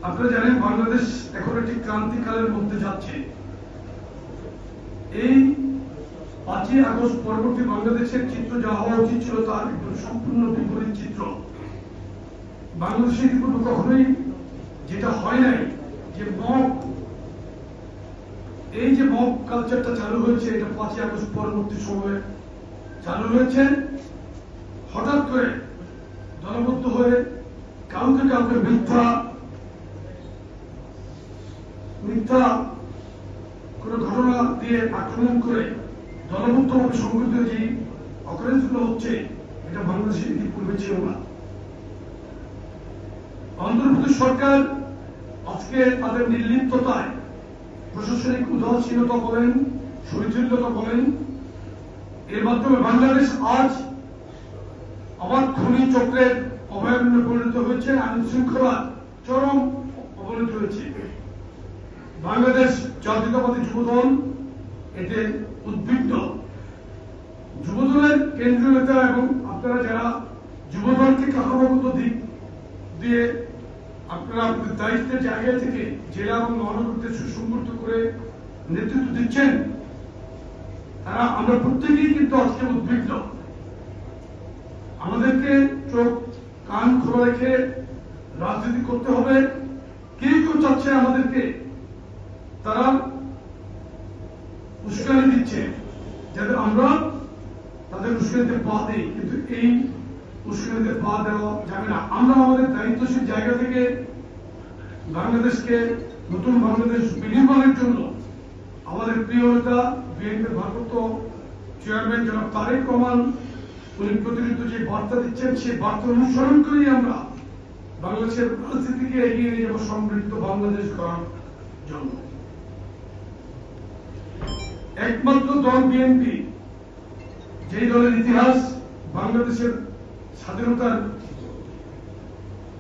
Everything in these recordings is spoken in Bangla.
আপনারা জানেন বাংলাদেশ এখন একটি ক্রান্তিকালের মধ্যে যাচ্ছে। এই 5ই আগস্ট পরবর্তী বাংলাদেশের চিত্র যা হওয়া উচিত ছিল তার একদম সম্পূর্ণ বিপরীত চিত্র। বাংলাদেশে ইতিপূর্বে কখনোই যেটা হয় নাই, যে এই যে মব কালচারটা চালু হয়েছে, এটা 5ই আগস্ট পরবর্তী সময়ে চালু হয়েছে। হঠাৎ করে দলবদ্ধ হয়ে কাউকে কাউকে মিথ্যা কোন ঘটনা দিয়ে আক্রমণ করে দলবদ্ধভাবে সংঘটিত যে অকারেন্স গুলো হচ্ছে, এটা বাংলাদেশের ইতিপূর্বে ছিল না। অন্তর্বর্তী সরকার আজকে তাদের নির্লিপ্ততায়, প্রশাসনিক উদাসীনতা বলেন, শৈথিল্যতা বলেন, এর মাধ্যমে বাংলাদেশ আজ আবার খনি চক্রের অভয়ারণ্যে পরিণত হয়েছে, আইন শৃঙ্খলা চরম অবনতি হয়েছে। বাংলাদেশ জাতীয়তাবাদী যুবদল এতে উদ্বিগ্ন। যুবদলের কেন্দ্রীয় নেতা এবং আপনারা যারা যুবদলকে কাঠামোগত দিক দিয়ে আপনারা আপনাদের দায়িত্বের জায়গা থেকে জেলা এবং মহানগরীতে সুসংগঠিত করে নেতৃত্ব দিচ্ছেন, তারা আমরা প্রত্যেকেই কিন্তু আজকে উদ্বিগ্ন। আমাদেরকে চোখ কান খোলা রেখে রাজনীতি করতে হবে। কেউ কেউ চাচ্ছে আমাদেরকে, তারা উস্কানি দিচ্ছে যাতে আমরা তাদের উস্কানিতে পা দিই, কিন্তু এই উস্কানিতে পা দেওয়া যাবে না। আমরা আমাদের দায়িত্বশীল জায়গা থেকে বাংলাদেশকে নতুন বাংলাদেশ বিনির্মাণের জন্য আমাদের প্রিয় নেতা বিএনপির ভারপ্রাপ্ত চেয়ারম্যান জনাব তারেক রহমান উনি প্রতিনিধিত্ব যে বার্তা দিচ্ছেন, সেই বার্তা অনুসরণ করেই আমরা বাংলাদেশের রাজনীতিকে এগিয়ে নিয়ে যাব সমৃদ্ধ বাংলাদেশ গড়ার জন্য। একমাত্র দল বিএনপি, যেই দলের ইতিহাস বাংলাদেশের স্বাধীনতার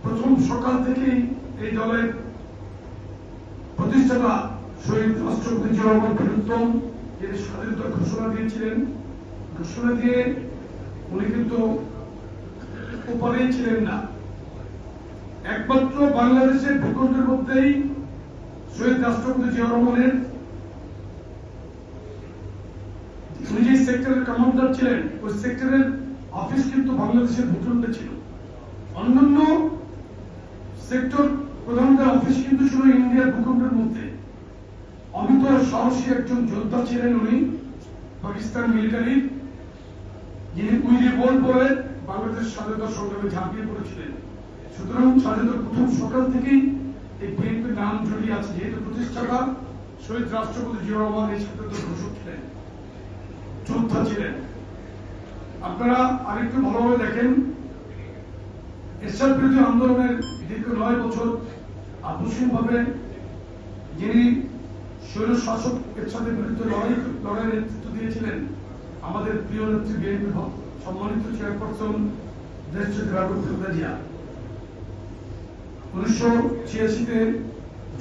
প্রথম সকাল থেকেই এই দলের প্রতিষ্ঠাতা শহীদ রাষ্ট্রপতি জিয়াউর রহমান বীরুত্তম যিনি স্বাধীনতার ঘোষণা দিয়েছিলেন, ঘোষণা দিয়ে উনি কিন্তু উপরেই ছিলেন না। একমাত্র বাংলাদেশের ভূখণ্ডের মধ্যেই শহীদ রাষ্ট্রপতি জিয়াউর রহমানের উনি যে সেক্টরের কমান্ডার ছিলেন, ওই সেক্টরের অফিস কিন্তু বাংলাদেশের ভূখণ্ডে ছিল। অন্যান্য সেক্টর প্রধানদের অফিস কিন্তু ছিল ইন্ডিয়ার ভূখণ্ডের মধ্যে। অমিত সাহসী একজন যোদ্ধা ছিলেন উনি, পাকিস্তান মিলিটারি, যিনি উইলি বল পরে বাংলাদেশ স্বাধীনতা সংগ্রামে ঝাঁপিয়ে পড়েছিলেন। সুতরাং স্বাধীনতার প্রথম সকাল থেকেই এই বিএনপির নাম জড়িয়ে আছে, যেহেতু প্রতিষ্ঠাতা শহীদ রাষ্ট্রপতি জিয়াউর রহমান এই স্বাধীনতার ঘোষক ছিলেন, যোদ্ধা ছিলেন। আপনারা আরেকটু ভালোভাবে দেখেন, এরশাদ বিরোধী আন্দোলনের দীর্ঘ 9 বছর আপসীনভাবে যিনি স্বৈর শাসক এরশাদের বিরুদ্ধে লড়াইয়ের নেতৃত্ব দিয়েছিলেন, আমাদের প্রিয় নেত্রী বিএনপির সম্মানিত চেয়ারপারসন দেশনেত্রী বেগম খালেদা জিয়া। 1986-তে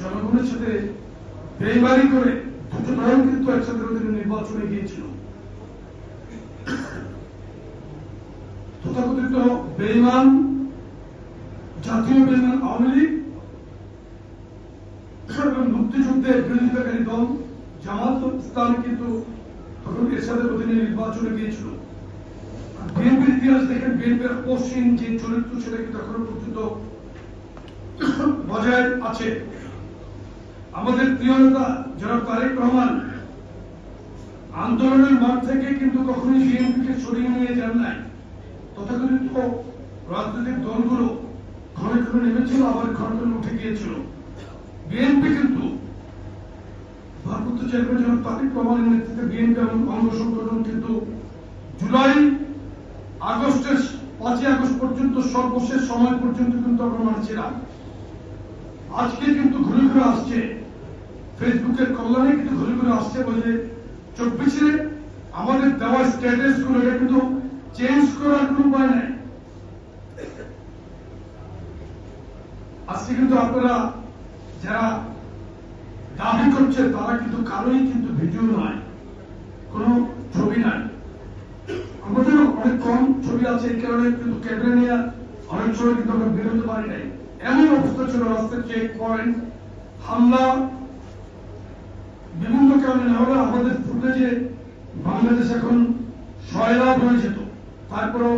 জনগণের সাথে বেইমানি করে দুটো দল কিন্তু একসাথে নির্বাচনে গিয়েছিল। তথাকথিত বেইমান জাতীয় বেইমান আওয়ামী লীগ এবং মুক্তিযুদ্ধের বিরোধিতাকারী দল জামাত ইসলামী কিন্তু তখন এরশাদের অধীনে নির্বাচনে গিয়েছিল। বিএনপির ইতিহাস দেখেন, বিএনপির পশ্চিম যে চরিত্র সেটা কিন্তু এখনো পর্যন্ত বজায় আছে। আমাদের প্রিয় নেতা জনাব তারেক রহমান আন্দোলনের মাঠ থেকে কিন্তু কখনোই বিএনপিকে সরিয়ে নিয়ে যান নাই। তথাকথিত রাজনৈতিক দলগুলো ঘরে ঘরে নেমেছিল, আবার ঘরে ঘরে উঠে গিয়েছিল। বিএনপি কিন্তু ভারপ্রাপ্ত চেয়ারম্যান জনাব তারেক রহমানের নেতৃত্বে বিএনপি এবং অঙ্গ সংগঠন কিন্তু জুলাই আগস্টের 5ই আগস্ট পর্যন্ত সর্বশেষ সময় পর্যন্ত কিন্তু আমরা মানছিলাম। আজকে কিন্তু ঘুরে ঘুরে আসছে, ফেসবুকের কল্যাণে কিন্তু ঘুরে ঘুরে আসছে বলে 24-এ আমাদের দেওয়া স্ট্যাটাস গুলো এটা কিন্তু চেঞ্জ করার কোন উপায় নাই। আজকে কিন্তু আপনারা যারা দাবি করছে তারা কিন্তু কারোই কিন্তু ভিডিও নয়, কোন ছবি নাই। আমাদের অনেক কম ছবি আছে, এই কারণে কিন্তু ক্যামেরা নিয়ে অনেক সময় কিন্তু আমরা বেরোতে পারি নাই। এমন অবস্থা ছিল, রাস্তায় চেক পয়েন্ট, হামলা, বিভিন্ন কারণে না হলে আমাদের ফুটেজে বাংলাদেশ এখন সয়লাভ হয়ে যেত। তারপরেও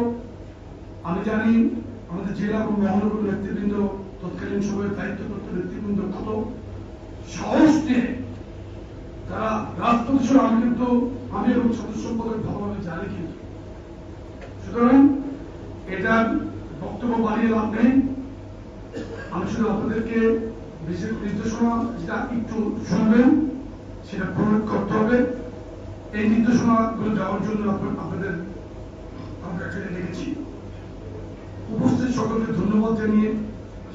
আমি জানি আমাদের জেলা এবং মহানগর নেতৃবৃন্দ, তৎকালীন সময়ের দায়িত্বপ্রাপ্ত নেতৃবৃন্দ কত সাহস দিয়ে তারা রাজপথে ছিল। আমি এবং সদস্য সম্পাদক ভালোভাবে জানি, কিন্তু সুতরাং এটার বক্তব্য বাড়িয়ে লাভ নেই। আমি শুধু আপনাদেরকে বিশেষ নির্দেশনা যেটা একটু শুনবেন সেটা প্রয়োগ করতে হবে। এই নির্দেশনাগুলো দেওয়ার জন্য আপনাদের আমরা এখানে রেখেছি। উপস্থিত সকলকে ধন্যবাদ জানিয়ে,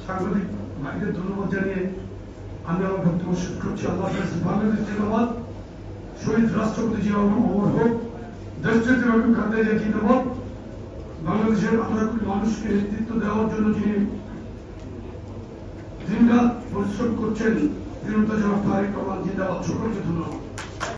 সাংবাদিক ভাইদের ধন্যবাদ জানিয়ে আমি আমার বক্তব্য শেষ করছি। আল্লাহ হাফেজ। বাংলাদেশ জিন্দাবাদ। শহীদ রাষ্ট্রপতি জিয়া অমর হোক। দেশটাকে বেগম খালেদা জিয়া জিন্দাবাদ। বাংলাদেশের 18 কোটি মানুষকে নেতৃত্ব দেওয়ার জন্য যিনি দিনরাত পরিশ্রম করছেন, জনাব তারেক রহমান জিন্দাবাদ। সকলকে ধন্যবাদ।